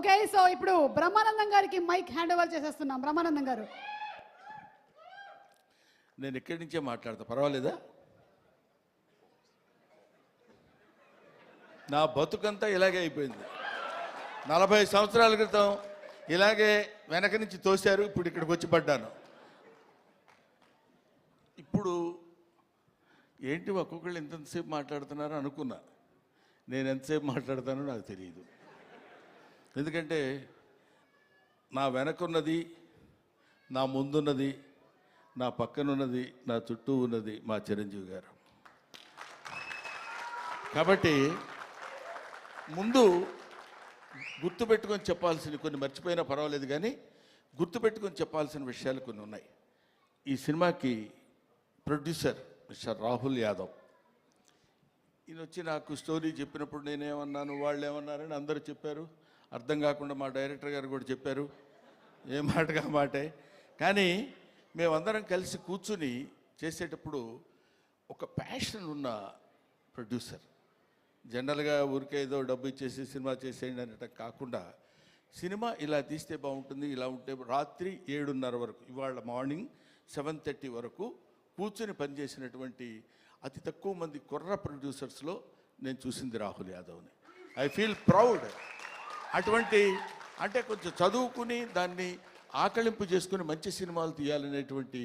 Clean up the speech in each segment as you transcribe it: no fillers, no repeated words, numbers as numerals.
Okay, so ఇప్పుడు బ్రహ్మానందం గారికి mic hand over చేసేస్తున్నాం. బ్రహ్మానందం గారు, నేను ఇక్కడి నుంచే మాట్లాడతా, పర్వాలేదా? నా బతుకంతా ఇలాగే అయిపోయింది. 40 సంవత్సరాల క్రితం ఇలాగే వెనక నుంచి తోశారు, ఇప్పుడు ఇక్కడికి వచ్చి పడ్డాను. ఇప్పుడు ఏంటి ఒక్కొక్కళ్ళు ఎంతసేపు మాట్లాడుతున్నారో అనుకున్నా. నేను ఎంతసేపు మాట్లాడతానో నాకు తెలియదు. ఎందుకంటే నా వెనకున్నది, నా ముందున్నది, నా పక్కనున్నది, నా చుట్టూ ఉన్నది మా చిరంజీవి గారు. కాబట్టి ముందు గుర్తుపెట్టుకొని చెప్పాల్సిన కొన్ని మర్చిపోయినా పర్వాలేదు, కానీ గుర్తుపెట్టుకొని చెప్పాల్సిన విషయాలు కొన్ని ఉన్నాయి. ఈ సినిమాకి ప్రొడ్యూసర్ మిస్టర్ రాహుల్ యాదవ్. ఈయన వచ్చి నాకు స్టోరీ చెప్పినప్పుడు నేనేమన్నాను, వాళ్ళు ఏమన్నారని అందరూ చెప్పారు. అర్థం కాకుండా మా డైరెక్టర్ గారు కూడా చెప్పారు, ఏ మాటగా మాటే. కానీ మేమందరం కలిసి కూర్చుని చేసేటప్పుడు ఒక ప్యాషన్ ఉన్న ప్రొడ్యూసర్. జనరల్గా ఊరికే ఏదో డబ్బు ఇచ్చేసి సినిమా చేసేయండి అనటం కాకుండా, సినిమా ఇలా తీస్తే బాగుంటుంది, ఇలా ఉంటే రాత్రి 7:30 వరకు, ఇవాళ మార్నింగ్ 7:30 వరకు కూర్చుని పనిచేసినటువంటి అతి తక్కువ మంది కుర్ర ప్రొడ్యూసర్స్లో నేను చూసింది రాహుల్ యాదవ్ని. I feel proud. అటువంటి అంటే కొంచెం చదువుకుని దాన్ని ఆకళింపు చేసుకుని మంచి సినిమాలు తీయాలనేటువంటి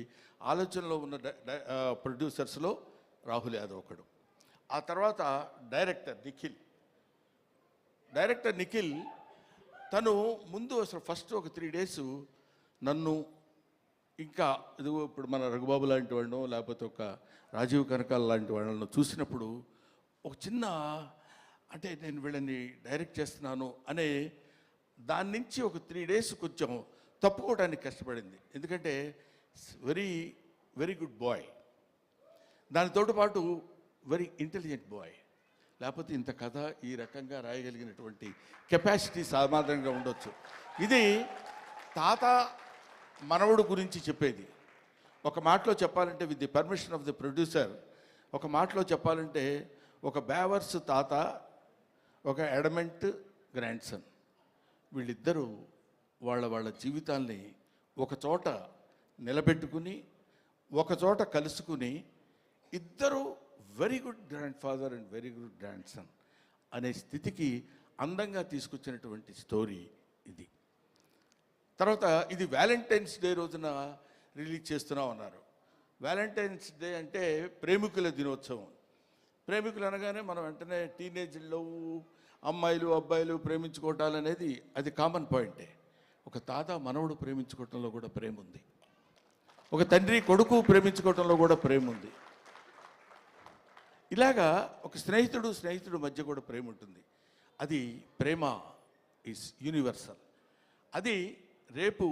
ఆలోచనలో ఉన్న ప్రొడ్యూసర్స్లో రాహుల్ యాదవ్ ఒకడు. ఆ తర్వాత డైరెక్టర్ నిఖిల్ తను ముందు అసలు ఫస్ట్ ఒక 3 days నన్ను, ఇంకా ఇదిగో ఇప్పుడు మన రఘుబాబు లాంటి వాళ్ళను, లేకపోతే ఒక రాజీవ్ కనకాల లాంటి వాళ్ళను చూసినప్పుడు ఒక చిన్న, అంటే నేను వీళ్ళని డైరెక్ట్ చేస్తున్నాను అనే దాని నుంచి ఒక 3 days కొంచెం తప్పుకోవడానికి కష్టపడింది. ఎందుకంటే వెరీ వెరీ గుడ్ బాయ్, దానితో పాటు వెరీ ఇంటెలిజెంట్ బాయ్. లేకపోతే ఇంత కథ ఈ రకంగా రాయగలిగినటువంటి కెపాసిటీ సామాన్యంగా ఉండొచ్చు. ఇది తాత మనవడు గురించి చెప్పేది. ఒక మాటలో చెప్పాలంటే, with the permission of the producer, ఒక మాటలో చెప్పాలంటే ఒక బేవర్స్ తాత, ఒక ఎడమెంట్ గ్రాండ్ సన్, వీళ్ళిద్దరూ వాళ్ళ జీవితాల్ని ఒక చోట నిలబెట్టుకుని, ఒక చోట కలుసుకుని, ఇద్దరు very good grand father and very good grand son అనే స్థితికి అందంగా తీసుకొచ్చినటువంటి స్టోరీ ఇది. తర్వాత ఇది వ్యాలంటైన్స్ డే రోజున రిలీజ్ చేస్తున్నాం అన్నారు. వ్యాలంటైన్స్ డే అంటే ప్రేమికుల దినోత్సవం. ప్రేమికులు అనగానే మనం వెంటనే టీనేజ్లో అమ్మాయిలు అబ్బాయిలు ప్రేమించుకోవటాలు అనేది అది కామన్ పాయింటే. ఒక తాత మనవడు ప్రేమించుకోవటంలో కూడా ప్రేమ ఉంది. ఒక తండ్రి కొడుకు ప్రేమించుకోవటంలో కూడా ప్రేమ ఉంది. ఇలాగా ఒక స్నేహితుడు మధ్య కూడా ప్రేమ ఉంటుంది. అది ప్రేమ ఈజ్ యూనివర్సల్. అది రేపు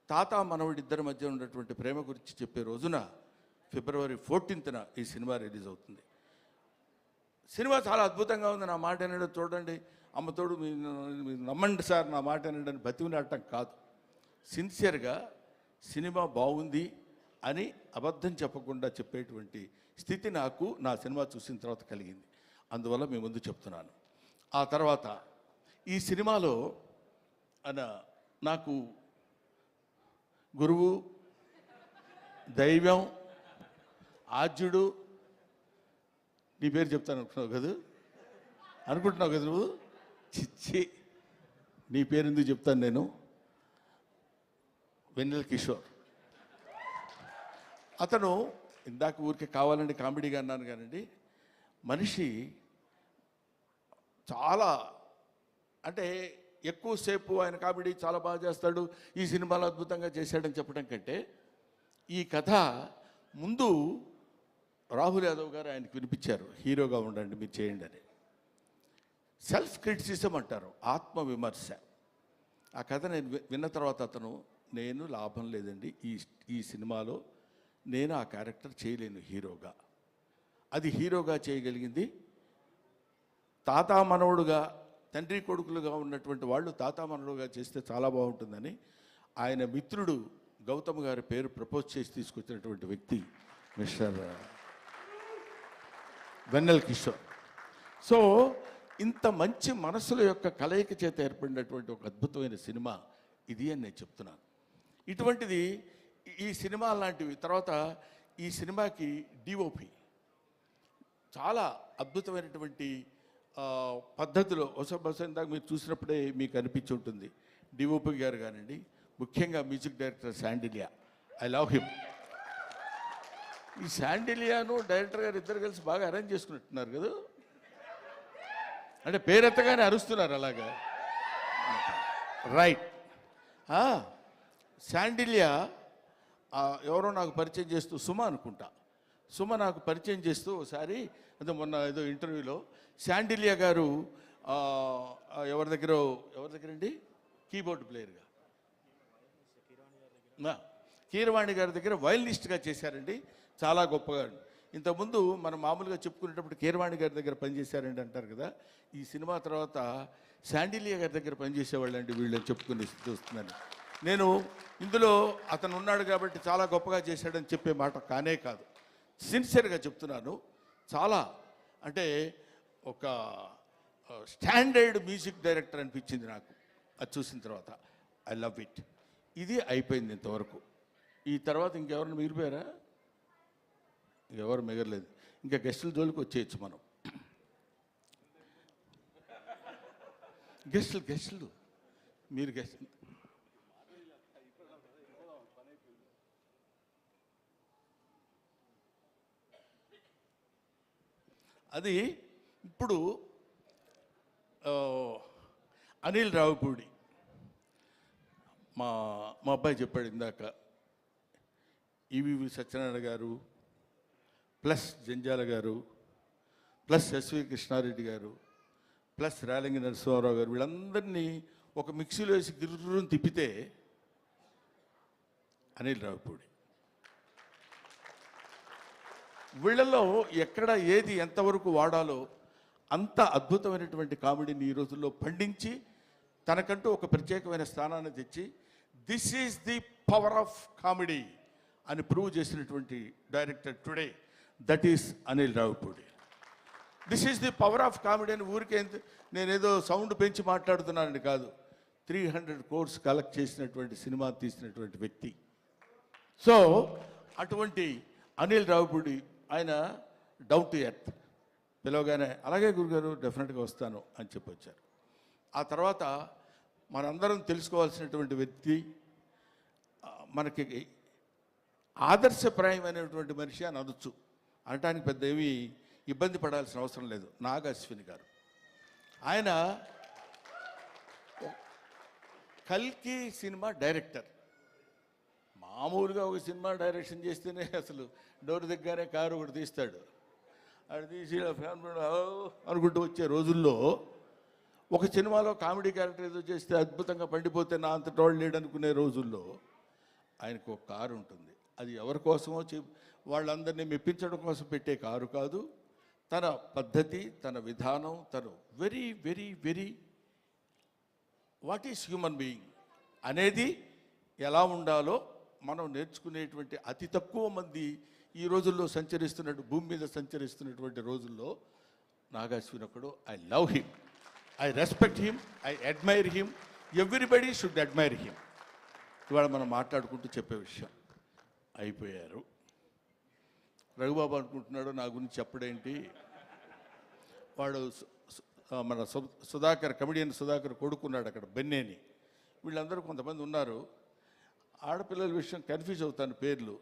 తాత మనవడిద్దరి మధ్య ఉన్నటువంటి ప్రేమ గురించి చెప్పే రోజున February 14th ఈ సినిమా రిలీజ్ అవుతుంది. సినిమా చాలా అద్భుతంగా ఉంది. నా మాట వినడం చూడండి, అమ్మతోడు మీరు నమ్మండి సార్, నా మాట వినడం బతికినట్టం కాదు. సిన్సియర్గా సినిమా బాగుంది అని అబద్ధం చెప్పకుండా చెప్పేటువంటి స్థితి నాకు నా సినిమా చూసిన తర్వాత కలిగింది. అందువల్ల మీ ముందు చెప్తున్నాను. ఆ తర్వాత ఈ సినిమాలో నాకు గురువు, దైవం, ఆద్యుడు, నీ పేరు చెప్తాను అనుకుంటున్నావు కదా నువ్వు? చిచ్చి, నీ పేరు ఎందుకు చెప్తాను నేను? వెన్నెల కిషోర్. అతను ఇందాక ఊరికే కావాలండి కామెడీగా అన్నాను కానండి, మనిషి చాలా, అంటే ఎక్కువసేపు ఆయన కామెడీ చాలా బాగా చేస్తాడు, ఈ సినిమాలో అద్భుతంగా చేశాడని చెప్పడం కంటే, ఈ కథ ముందు రాహుల్ యాదవ్ గారు ఆయనకు వినిపించారు, హీరోగా ఉండండి మీరు చేయండి అని. సెల్ఫ్ క్రిటిసిజం అంటారు, ఆత్మవిమర్శ. ఆ కథ నేను విన్న తర్వాత అతను, నేను లాభం లేదండి ఈ సినిమాలో నేను ఆ క్యారెక్టర్ చేయలేను హీరోగా. అది హీరోగా చేయగలిగింది తాత మనవడుగా, తండ్రి కొడుకులుగా ఉన్నటువంటి వాళ్ళు తాత మనవడుగా చేస్తే చాలా బాగుంటుందని ఆయన మిత్రుడు గౌతమ్ గారి పేరు ప్రపోజ్ చేసి తీసుకొచ్చినటువంటి వ్యక్తి మిస్టర్ వెన్నెల కిషోర్. సో ఇంత మంచి మనసుల యొక్క కలయిక చేత ఏర్పడినటువంటి ఒక అద్భుతమైన సినిమా ఇది అని నేను చెప్తున్నాను. ఇటువంటిది ఈ సినిమా లాంటివి. తర్వాత ఈ సినిమాకి డిఓపి చాలా అద్భుతమైనటువంటి పద్ధతిలో బహుశా ఇందాక మీరు చూసినప్పుడే మీకు అనిపించి ఉంటుంది. డిఓపి గారు కానివ్వండి, ముఖ్యంగా music director Sandilya, I love him. ఈ శాండిలియాను డైరెక్టర్ గారు ఇద్దరు కలిసి బాగా అరేంజ్ చేసుకున్నట్టున్నారు కదా, అంటే పేరెత్తగానే అరుస్తున్నారు అలాగా. రైట్. శాండిలియా ఎవరో నాకు పరిచయం చేస్తూ, సుమ అనుకుంటా, సుమ నాకు పరిచయం చేస్తూ ఒకసారి అదే మొన్న ఏదో ఇంటర్వ్యూలో శాండిలియా గారు ఎవరి దగ్గరండి కీబోర్డ్ ప్లేయర్గా కీరవాణి గారి దగ్గర వయలినిస్ట్గా చేశారండి, చాలా గొప్పగా. ఇంతకుముందు మనం మామూలుగా చెప్పుకునేటప్పుడు కీరవాణి గారి దగ్గర పనిచేశారండి అంటారు కదా, ఈ సినిమా తర్వాత శాండిలియా గారి దగ్గర పనిచేసేవాళ్ళండి వీళ్ళని చెప్పుకుని చూస్తున్నాను నేను. ఇందులో అతను ఉన్నాడు కాబట్టి చాలా గొప్పగా చేశాడని చెప్పే మాట కానే కాదు, సిన్సియర్గా చెప్తున్నాను. చాలా అంటే ఒక స్టాండర్డ్ మ్యూజిక్ డైరెక్టర్ అనిపించింది నాకు అది చూసిన తర్వాత. I love it. ఇది అయిపోయింది ఇంతవరకు. ఈ తర్వాత ఇంకెవరిని మిగిలిపోయారా? ఇంకెవరు మిగలలేదు. ఇంకా గెస్టుల జోలికి వచ్చేయచ్చు మనం. గెస్టులు మీరు గెస్టులు అది ఇప్పుడు అనిల్ రావుపూడి మా అబ్బాయి చెప్పాడు ఇందాక, ఈవీవి సత్యనారాయణ గారు ప్లస్ జంజాల గారు ప్లస్ ఎస్వి కృష్ణారెడ్డి గారు ప్లస్ రేలంగి నరసింహారావు గారు వీళ్ళందరినీ ఒక మిక్సీలో వేసి గిర్రుని తిప్పితే అనిల్ రావుపూడి. వీళ్ళలో ఎక్కడ ఏది ఎంతవరకు వాడాలో అంత అద్భుతమైనటువంటి కామెడీని ఈ రోజుల్లో పండించి తనకంటూ ఒక ప్రత్యేకమైన స్థానాన్ని తెచ్చి this is the power of comedy అని ప్రూవ్ చేసినటువంటి director today, that is Anil Ravipudi. This is the power of comedy అని ఊరికే నేనేదో సౌండ్ పెంచి మాట్లాడుతున్నానని కాదు, 300 crores కలెక్ట్ చేసినటువంటి సినిమా తీసినటువంటి వ్యక్తి. సో అటువంటి అనిల్ రావుపూడి ఆయన డౌన్ టు ఎర్త్, పిలవగానే అలాగే గురుగారు డెఫినెట్గా వస్తాను అని చెప్పొచ్చారు. ఆ తర్వాత మనందరం తెలుసుకోవాల్సినటువంటి వ్యక్తి, మనకి ఆదర్శప్రాయమైనటువంటి మనిషి అని అనొచ్చు, అనటానికి పెద్ద ఏమీ ఇబ్బంది పడాల్సిన అవసరం లేదు. నాగ్ అశ్విన్ గారు, ఆయన కల్కి సినిమా డైరెక్టర్. మామూలుగా ఒక సినిమా డైరెక్షన్ చేస్తేనే అసలు డోర్ దగ్గరనే కారు ఒకటి తీస్తాడు, అది తీసి ఫ్యామిలీ అనుకుంటూ వచ్చే రోజుల్లో ఒక సినిమాలో కామెడీ క్యారెక్టర్ ఏదో చేస్తే అద్భుతంగా పండిపోతే నా అంత టోళ్ళు లేడు అనుకునే రోజుల్లో ఆయనకు ఒక కారు ఉంటుంది. అది ఎవరి కోసమో వాళ్ళందరినీ మెప్పించడం కోసం పెట్టే కారు కాదు, తన పద్ధతి, తన విధానం, తను very very very what is human being అనేది ఎలా ఉండాలో మనం నేర్చుకునేటువంటి అతి తక్కువ మంది ఈ రోజుల్లో భూమి మీద సంచరిస్తున్నటువంటి రోజుల్లో నాగ్ అశ్విన్ ఒకడు. I love him, I respect him, I admire him, everybody should admire him. ఇవాళ మనం మాట్లాడుకుంటూ చెప్పే విషయం అయిపోయారు. రఘుబాబు అనుకుంటున్నాడు నా గురించి చెప్పడేంటి, వాడు మన సుధాకర్, కమెడియన్ సుధాకర్ కొడుకున్నాడు అక్కడ బెన్నేని. వీళ్ళందరూ కొంతమంది ఉన్నారు, ఆడపిల్లల విషయం కన్ఫ్యూజ్ అవుతాను పేర్లు.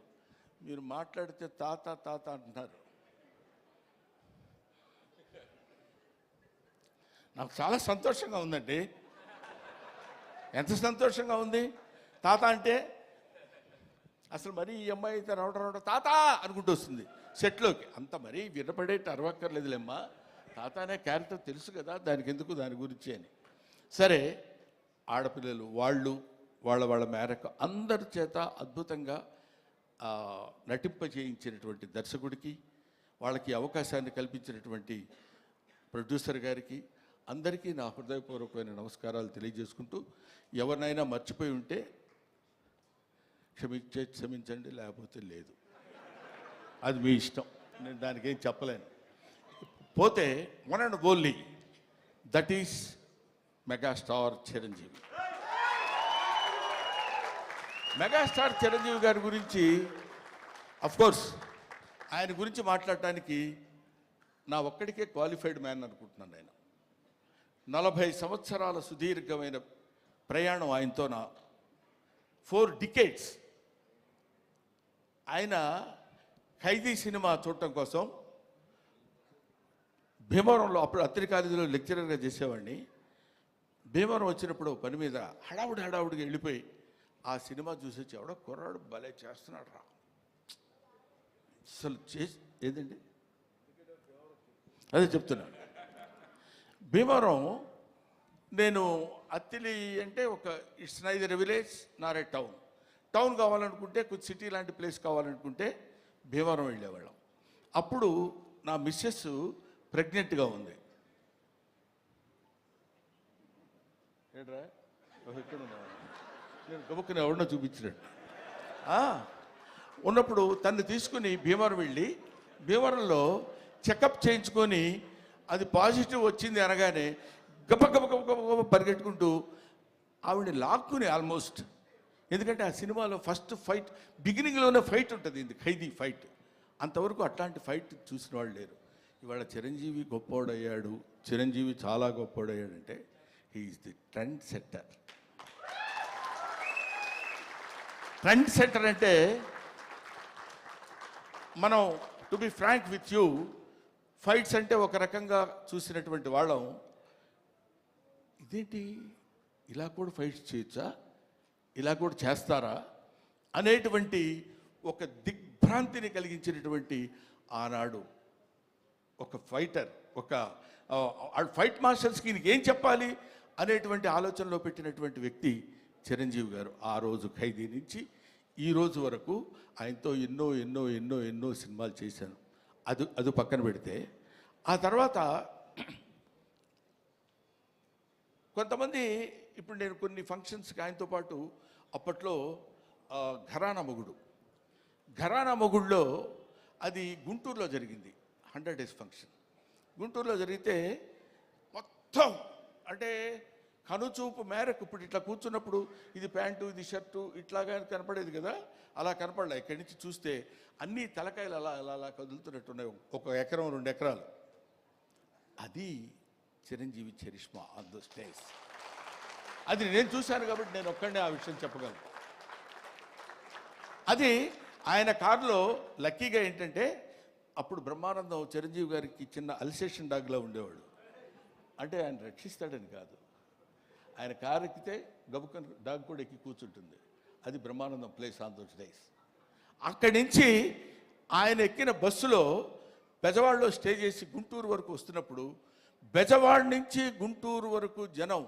మీరు మాట్లాడితే తాత తాత అంటున్నారు. నాకు చాలా సంతోషంగా ఉందండి. ఎంత సంతోషంగా ఉంది తాత అంటే. అసలు మరీ ఈ అమ్మాయి అయితే రావడం తాత అనుకుంటూ వస్తుంది సెట్లోకి. అంత మరీ వినపడేట్టు అరవక్కర్లేదులేమ్మా, తాత అనే క్యారెక్టర్ తెలుసు కదా, దానికి ఎందుకు దాని గురించి అని. సరే, ఆడపిల్లలు వాళ్ళ మేరకు అందరి చేత అద్భుతంగా నటింపజేయించినటువంటి దర్శకుడికి, వాళ్ళకి అవకాశాన్ని కల్పించినటువంటి ప్రొడ్యూసర్ గారికి అందరికీ నా హృదయపూర్వకమైన నమస్కారాలు తెలియజేసుకుంటూ, ఎవరినైనా మర్చిపోయి ఉంటే క్షమించండి, లేకపోతే లేదు, అది మీ ఇష్టం, నేను దానికి ఏం చెప్పలేను. పోతే one and only that is megastar Chiranjeevi. Megastar Chiranjeevi గారి గురించి కోర్స్ ఆయన గురించి మాట్లాడటానికి నా ఒక్కడికే క్వాలిఫైడ్ మ్యాన్ అనుకుంటున్నాను. ఆయన 40 సంవత్సరాల సుదీర్ఘమైన ప్రయాణం ఆయనతో, నా 4 decades. ఆయన ఖైదీ సినిమా చూడటం కోసం భీమవరంలో, అప్పుడు అత్తిరి కాలేజీలో లెక్చరర్గా చేసేవాడిని. భీమవరం వచ్చినప్పుడు పని మీద హడావుడిగా వెళ్ళిపోయి ఆ సినిమా చూసి వచ్చి ఎవడో కుర్రాడు భలే చేస్తున్నాడు రా, అసలు ఏదండి అదే చెప్తున్నాను. భీమవరం నేను అత్తిలి అంటే ఒక it's neither village Nar A town కావాలనుకుంటే, కొంచెం సిటీ లాంటి ప్లేస్ కావాలనుకుంటే భీమవరం వెళ్ళేవాళ్ళం. అప్పుడు నా మిస్సెస్ ప్రెగ్నెంట్గా ఉంది. ఏడ్రా ఇక్కడ నేను గబుక్కుని ఎవరినో చూపించినట్టు ఉన్నప్పుడు తను తీసుకుని భీమవరం వెళ్ళి భీమవరంలో చెకప్ చేయించుకొని అది పాజిటివ్ వచ్చింది అనగానే గబ పరిగెట్టుకుంటూ ఆవిడని లాక్కుని ఆల్మోస్ట్, ఎందుకంటే ఆ సినిమాలో ఫస్ట్ ఫైట్ బిగినింగ్లోనే ఫైట్ ఉంటుంది, ఇది ఖైదీ ఫైట్. అంతవరకు అట్లాంటి ఫైట్ చూసిన వాళ్ళు లేరు. ఇవాళ చిరంజీవి గొప్పోడయ్యాడు, చిరంజీవి చాలా గొప్పోడయ్యాడంటే he is the trend setter. Trend setter అంటే మనం to be frank with you, fights అంటే ఒక రకంగా చూసినటువంటి వాళ్ళం, ఇదేంటి ఇలా కూడా ఫైట్స్ చేయొచ్చా, ఇలా కూడా చేస్తారా అనేటువంటి ఒక దిగ్భ్రాంతిని కలిగించినటువంటి ఆనాడు ఒక ఫైటర్, ఒక ఫైట్ మాస్టర్స్కి ఏం చెప్పాలి అనేటువంటి ఆలోచనలో పెట్టినటువంటి వ్యక్తి చిరంజీవి గారు. ఆ రోజు ఖైదీ నుంచి ఈ రోజు వరకు ఆయనతో ఎన్నో ఎన్నో ఎన్నో ఎన్నో సినిమాలు చేశాను. అది పక్కన పెడితే ఆ తర్వాత కొంతమంది, ఇప్పుడు నేను కొన్ని ఫంక్షన్స్కి ఆయనతో పాటు అప్పట్లో ఘరానా మొగుడులో అది గుంటూరులో జరిగింది, 100 days ఫంక్షన్ గుంటూరులో జరిగితే మొత్తం అంటే కనుచూపు మేరకు, ఇప్పుడు ఇట్లా కూర్చున్నప్పుడు ఇది ప్యాంటు ఇది షర్టు ఇట్లాగా కనపడేది కదా, అలా కనపడలే. ఇక్కడి నుంచి చూస్తే అన్ని తలకాయలు అలా అలా అలా కదులుతున్నట్టున్నాయి, 1 ఎకరం 2 ఎకరాలు. అది Chiranjeevi charisma on the stage. అది నేను చూశాను కాబట్టి నేను ఒక్కడే ఆ విషయం చెప్పగలను. అది ఆయన కారులో లక్కీగా ఏంటంటే, అప్పుడు బ్రహ్మానందం చిరంజీవి గారికి చిన్న అల్సేషన్ డాగ్లా ఉండేవాడు. అంటే ఆయన రక్షిస్తాడని కాదు, ఆయన కారు ఎక్కితే గబుక్కని డాగ్ కూడా ఎక్కి కూర్చుంటుంది. అది Brahmanandam place on those days. అక్కడి నుంచి ఆయన ఎక్కిన బస్సులో బెజవాడలో స్టే చేసి గుంటూరు వరకు వస్తున్నప్పుడు, బెజవాడ నుంచి గుంటూరు వరకు జనం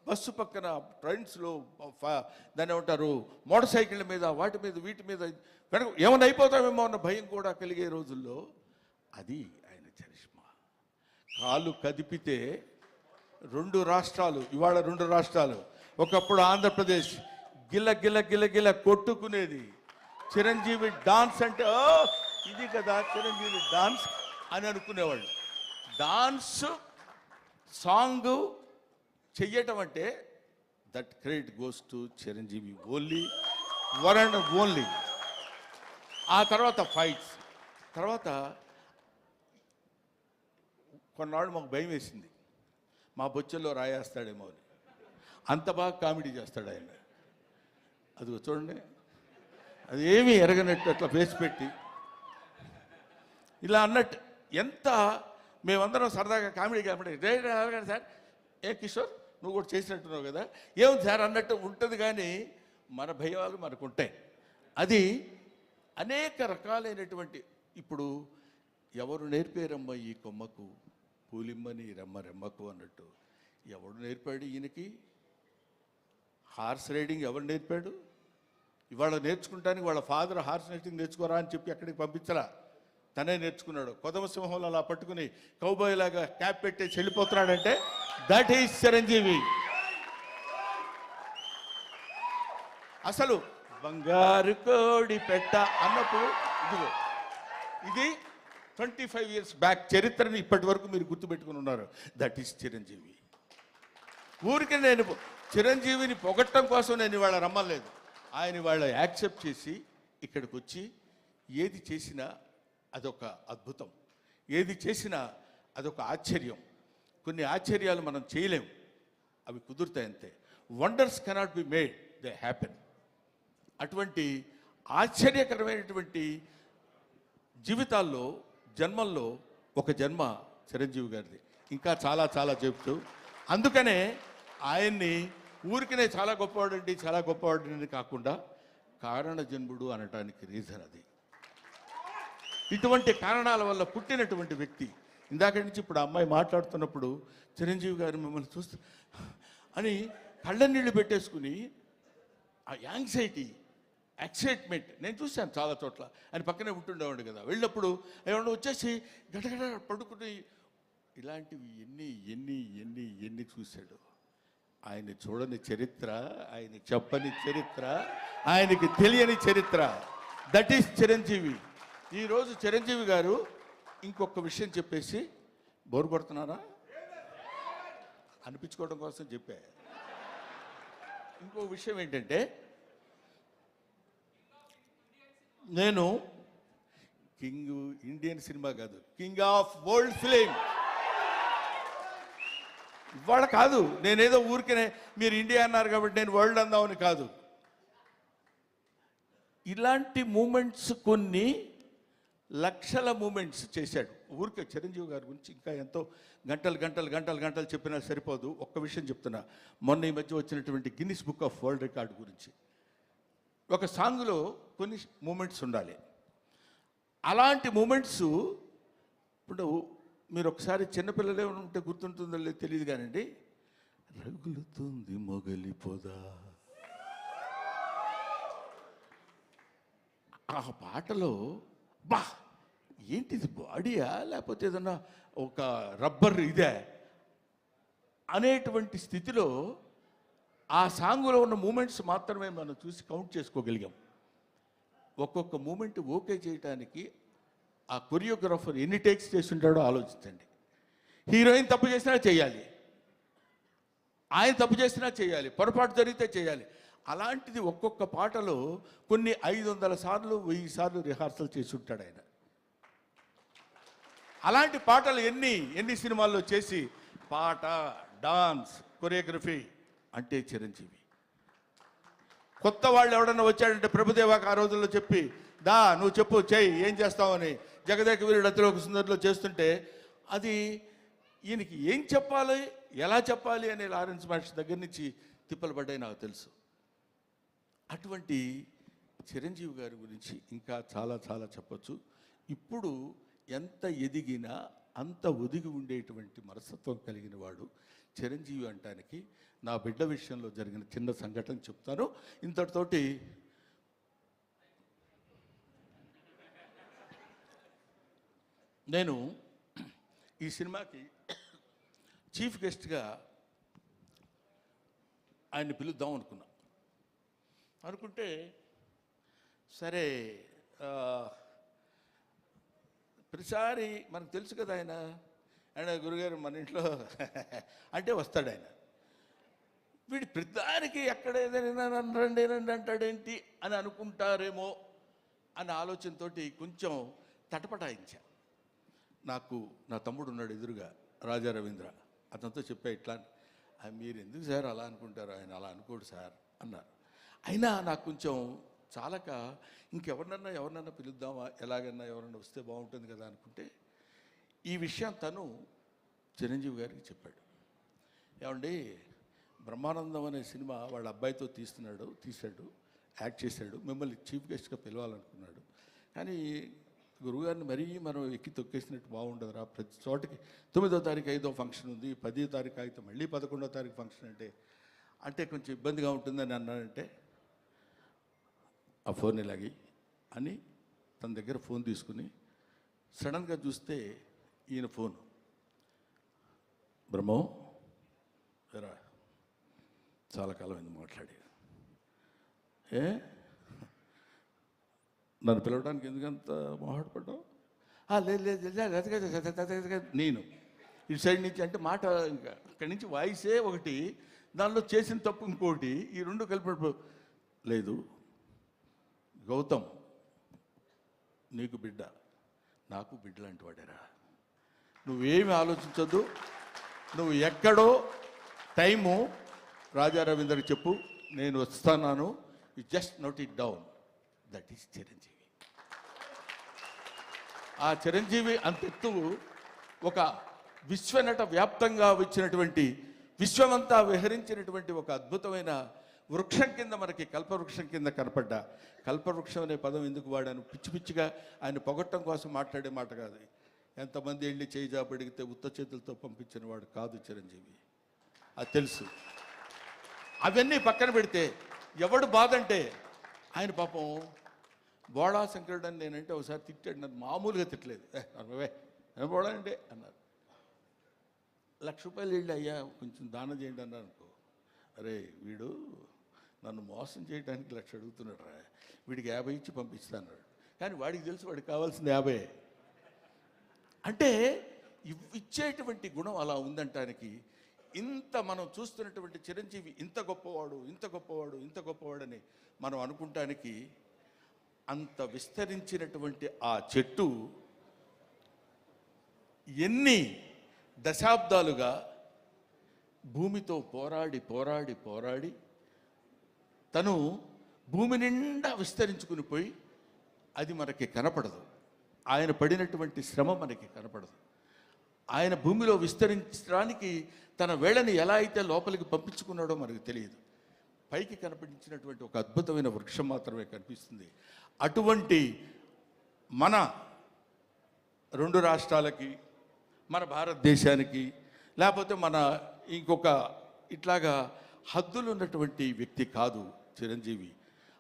బస్సు పక్కన ట్రైన్స్లో దాన్ని ఏమంటారు మోటార్ సైకిళ్ళ మీద వాటి మీద వీటి మీద వెనక ఏమైనా అయిపోతామేమో అన్న భయం కూడా కలిగే రోజుల్లో అది ఆయన చరిష్మా. కాలు కదిపితే 2 రాష్ట్రాలు, ఇవాళ 2 రాష్ట్రాలు, ఒకప్పుడు ఆంధ్రప్రదేశ్ గిల్ల గిల్ల గిల్ల గిల్ల కొట్టుకునేది. చిరంజీవి డాన్స్ అంటే ఇది కదా చిరంజీవి డాన్స్ అని అనుకునేవాళ్ళు. డాన్స్ సాంగ్ చెయ్యటం అంటే that credit goes to Chiranjeevi only, one and only. ఆ తర్వాత ఫైట్స్, తర్వాత కొన్నాళ్ళు మాకు భయం వేసింది, మా బొచ్చల్లో రాయేస్తాడేమో అని. అంత బాగా కామెడీ చేస్తాడు ఆయన. అది చూడండి, అది ఏమీ ఎరగనట్టు అట్లా ఫేస్ పెట్టి ఇలా అన్నట్టు, ఎంత మేమందరం సరదాగా కామెడీ సార్ ఏ కిషోర్ నువ్వు కూడా చేసినట్టున్నావు కదా, ఏముంది సార్ అన్నట్టు ఉంటుంది. కానీ మన భయాలు మనకు ఉంటాయి. అది అనేక రకాలైనటువంటి, ఇప్పుడు ఎవరు నేర్పారమ్మ ఈ కొమ్మకు పూలిమ్మని రెమ్మకు అన్నట్టు, ఎవడు నేర్పాడు ఈయనకి హార్స్ రైడింగ్? ఎవరు నేర్పాడు? ఇవాళ నేర్చుకుంటానికి వాళ్ళ ఫాదర్ హార్స్ రైడింగ్ నేర్చుకోరా అని చెప్పి అక్కడికి పంపించరా, తనే నేర్చుకున్నాడు. కొదమ సింహంలో అలా పట్టుకుని కౌబాయ్ లాగా క్యాప్ పెట్టేసి వెళ్ళిపోతున్నాడంటే దట్ ఈస్ చిరంజీవి. అసలు బంగారు కోడి పెట్ట అన్నప్పుడు ఇదిగో ఇది 25 years బ్యాక్ చరిత్రని ఇప్పటి వరకు మీరు గుర్తుపెట్టుకుని ఉన్నారు. That is Chiranjeevi. ఊరికి నేను చిరంజీవిని పొగట్టం కోసం నేను ఇవాళ రమ్మలేదు. ఆయన ఇవాళ యాక్సెప్ట్ చేసి ఇక్కడికి వచ్చి ఏది చేసినా అదొక అద్భుతం, ఏది చేసినా అదొక ఆశ్చర్యం. కొన్ని ఆశ్చర్యాలు మనం చేయలేం, అవి కుదురుతాయి అంతే. Wonders cannot be made, they happen. అటువంటి ఆశ్చర్యకరమైనటువంటి జీవితాల్లో జన్మల్లో ఒక జన్మ చిరంజీవి గారిది. ఇంకా చాలా చాలా చెప్తూ, అందుకనే ఆయన్ని ఊరికనే చాలా గొప్పవాడండి చాలా గొప్పవాడని కాకుండా కారణ జన్ముడు అనటానికి రీజన్ అది. ఇటువంటి కారణాల వల్ల పుట్టినటువంటి వ్యక్తి. ఇందాక నుంచి ఇప్పుడు ఆ అమ్మాయి మాట్లాడుతున్నప్పుడు చిరంజీవి గారు మిమ్మల్ని చూస్తూ అని కళ్ళ నీళ్ళు పెట్టేసుకుని ఆ యాంగ్జైటీ, ఎక్సైట్మెంట్ నేను చూశాను చాలా చోట్ల. ఆయన పక్కనే ఉంటుండేవాడు కదా, వెళ్ళినప్పుడు ఏమన్నా వచ్చేసి గడగడ పడుకుని ఇలాంటివి ఎన్ని ఎన్ని ఎన్ని ఎన్ని చూశాడు. ఆయన చూడని చరిత్ర, ఆయన చెప్పని చరిత్ర, ఆయనకి తెలియని చరిత్ర. That is Chiranjeevi. ఈరోజు చిరంజీవి గారు ఇంకొక విషయం చెప్పేసి బోరు కొడుతున్నారా అనిపించుకోవడం కోసం చెప్పా. ఇంకో విషయం ఏంటంటే, నేను కింగ్ ఇండియన్ సినిమా కాదు, కింగ్ ఆఫ్ వరల్డ్ ఫిలిం ఇవాళ కాదు. నేనేదో ఊరికనే మీరు ఇండియా అన్నారు కాబట్టి నేను వరల్డ్ అందామని కాదు. ఇలాంటి మూమెంట్స్ కొన్ని లక్షల మూమెంట్స్ చేశాడు. ఊరికే చిరంజీవి గారి గురించి ఇంకా ఎంతో గంటలు గంటలు గంటలు గంటలు చెప్పినా సరిపోదు. ఒక్క విషయం చెప్తున్నా, మొన్న ఈ మధ్య వచ్చినటువంటి Guinness book of world record గురించి. ఒక సాంగ్లో కొన్ని మూమెంట్స్ ఉండాలి. అలాంటి మూమెంట్స్ ఇప్పుడు మీరు ఒకసారి చిన్నపిల్లలే ఉంటే గుర్తుంటుందో లేదు తెలియదు కానండి, రగులుతుంది మొగలి పొద, ఆ పాటలో బా ఏంటిది బాడీయా లేకపోతే ఏదన్నా ఒక రబ్బర్ ఇదే అనేటువంటి స్థితిలో ఆ సాంగ్లో ఉన్న మూమెంట్స్ మాత్రమే మనం చూసి కౌంట్ చేసుకోగలిగాం. ఒక్కొక్క మూమెంట్ ఓకే చేయడానికి ఆ కొరియోగ్రాఫర్ ఎన్ని టేక్స్ చేస్తుంటాడో ఆలోచించండి. హీరోయిన్ తప్పు చేసినా చేయాలి, ఆయన తప్పు చేసినా చేయాలి, పొరపాటు జరిగితే చేయాలి. అలాంటిది ఒక్కొక్క పాటలో కొన్ని 500 సార్లు 1000 సార్లు రిహార్సల్ చేసి ఉంటాడు ఆయన. అలాంటి పాటలు ఎన్ని సినిమాల్లో చేసి పాట, డాన్స్, కొరియోగ్రఫీ అంటే చిరంజీవి. కొత్త వాళ్ళు ఎవడన్నా వచ్చాడంటే ప్రభుదేవాకి ఆ రోజుల్లో చెప్పి దా నువ్వు చెప్పు చెయ్యి ఏం చేస్తావని జగదేక వీరుడు అతిలోక సుందరిలో చేస్తుంటే అది ఈయనకి ఏం చెప్పాలి ఎలా చెప్పాలి అనే లారెన్స్ మాస్టర్ దగ్గర నుంచి తిప్పలు పడ్డాయి నాకు తెలుసు. అటువంటి చిరంజీవి గారి గురించి ఇంకా చాలా చాలా చెప్పచ్చు. ఇప్పుడు ఎంత ఎదిగినా అంత ఒదిగి ఉండేటువంటి మనస్తత్వం కలిగిన వాడు చిరంజీవి అంటానికి నా బిడ్డ విషయంలో జరిగిన చిన్న సంఘటన చెప్తాను. ఇంతటితోటి నేను ఈ సినిమాకి చీఫ్ గెస్ట్గా ఆయన్ని పిలుద్దాం అనుకుంటే సరే ప్రతిసారి మనకు తెలుసు కదా ఆయన గురుగారు మన ఇంట్లో అంటే వస్తాడు ఆయన. వీడి ప్రతిదానికి ఎక్కడ ఏదైనా రండి అంటాడేంటి అని అనుకుంటారేమో అనే ఆలోచనతో కొంచెం తటపటాయించా. నాకు నా తమ్ముడు ఉన్నాడు ఎదురుగా, రాజా రవీంద్ర, అతనితో చెప్పా ఇట్లా మీరు ఎందుకు సార్ అలా అనుకుంటారు, ఆయన అలా అనుకోడు సార్ అన్నారు. అయినా నాకు కొంచెం చాలక ఎవరినన్నా పిలుద్దామా, ఎలాగన్నా ఎవరన్నా వస్తే బాగుంటుంది కదా అనుకుంటే ఈ విషయం తను చిరంజీవి గారికి చెప్పాడు. ఏమండి బ్రహ్మానందం అనే సినిమా వాళ్ళ అబ్బాయితో తీశాడు, యాక్ట్ చేశాడు, మిమ్మల్ని చీఫ్ గెస్ట్గా పిలవాలనుకున్నాడు. కానీ గురువుగారిని మరీ మనం ఎక్కి తొక్కేసినట్టు బాగుండదురా, ప్రతి చోటకి 9వ తారీఖు 5వ ఫంక్షన్ ఉంది, 10వ తారీఖు అయితే మళ్ళీ 11వ తారీఖు ఫంక్షన్ అంటే కొంచెం ఇబ్బందిగా ఉంటుందని అన్నాడంటే ఆ ఫోన్ ఇలాగి అని తన దగ్గర ఫోన్ తీసుకుని సడన్గా చూస్తే ఈయన ఫోన్, బ్రహ్మం రా చాలా కాలం అయింది మాట్లాడి, నన్ను పిలవడానికి ఎందుకంత మొహాటపడ్డావు? లేదు నేను ఇటు సైడ్ నుంచి అంటే మాట ఇంకా అక్కడి నుంచి వాయిసే ఒకటి, దానిలో చేసిన తప్పు ఇంకోటి, ఈ రెండు కలిపినప్పుడు లేదు. గౌతమ్ నీకు బిడ్డ, నాకు బిడ్డ లాంటి వాడేరా, నువ్వేమి ఆలోచించొద్దు, నువ్వు ఎక్కడో టైము రాజా రవీందర్కి చెప్పు, నేను వస్తున్నాను, you just note it down, that is Chiranjeevi. ఆ చిరంజీవి అంతెత్తు ఒక విశ్వనట వ్యాప్తంగా వచ్చినటువంటి, విశ్వమంతా విహరించినటువంటి ఒక అద్భుతమైన వృక్షం కింద మనకి కల్పవృక్షం కింద కనపడ్డా. కల్పవృక్షం అనే పదం ఎందుకు వాడాను, పిచ్చి పిచ్చిగా ఆయన పొగట్టం కోసం మాట్లాడే మాట కాదు. ఎంతమంది వెళ్ళి చేయి జాబడిగితే ఉత్త చేతులతో పంపించిన వాడు కాదు చిరంజీవి, అది తెలుసు. అవన్నీ పక్కన పెడితే ఎవడు బాధ అంటే, ఆయన పాపం బోడా శంకరుడు అని నేనంటే ఒకసారి తిట్టాడు, నన్ను మామూలుగా తిట్టలేదు, ఏం బోడా అంటే అన్నారు. 1,00,000 రూపాయలు వెళ్ళి అయ్యా కొంచెం దానం చేయండి అన్నారు అనుకో, అరే వీడు నన్ను మోసం చేయడానికి 1,00,000 అడుగుతున్నాడు రా, వీడికి 50 ఇచ్చి పంపిస్తాను. కానీ వాడికి తెలుసు వాడికి కావాల్సింది 50. అంటే ఇచ్చేటువంటి గుణం అలా ఉందంటానికి, ఇంత మనం చూస్తున్నటువంటి చిరంజీవి ఇంత గొప్పవాడు, ఇంత గొప్పవాడు, ఇంత గొప్పవాడని మనం అనుకుంటానికి, అంత విస్తరించినటువంటి ఆ చెట్టు ఎన్ని దశాబ్దాలుగా భూమితో పోరాడి పోరాడి పోరాడి తను భూమి నిండా విస్తరించుకుని పోయి, అది మనకి కనపడదు. ఆయన పడినటువంటి శ్రమ మనకి కనపడదు. ఆయన భూమిలో విస్తరించడానికి తన వేళని ఎలా అయితే లోపలికి పంపించుకున్నాడో మనకు తెలియదు. పైకి కనిపించినటువంటి ఒక అద్భుతమైన వృక్షం మాత్రమే కనిపిస్తుంది. అటువంటి మన 2 రాష్ట్రాలకి, మన భారతదేశానికి, లేకపోతే మన ఇంకొక ఇట్లాగా హద్దులు ఉన్నటువంటి వ్యక్తి కాదు చిరంజీవి.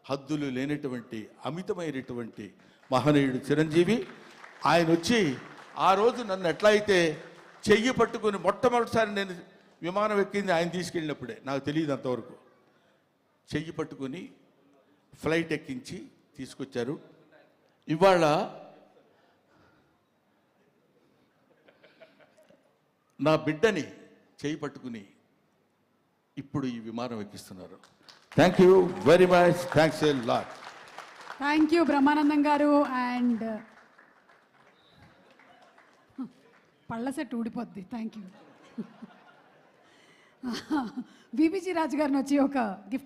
హద్దులు లేనటువంటి అమితమైనటువంటి మహనీయుడు చిరంజీవి. ఆయన వచ్చి ఆ రోజు నన్ను ఎట్లా అయితే చెయ్యి పట్టుకుని మొట్టమొదటిసారి నేను విమానం ఎక్కింది ఆయన తీసుకెళ్ళినప్పుడే, నాకు తెలియదు అంతవరకు. చెయ్యి పట్టుకుని ఫ్లైట్ ఎక్కించి తీసుకొచ్చారు. ఇవాళ నా బిడ్డని చెయ్యి పట్టుకుని ఇప్పుడు ఈ విమానం ఎక్కిస్తున్నారు. Thank you very much, thanks a lot. Thank you Brahmanandam garu. And పళ్ళ సెట్ ఊడిపోద్ది. Thank you. విబిజి రాజు గారిని వచ్చి ఒక గిఫ్ట్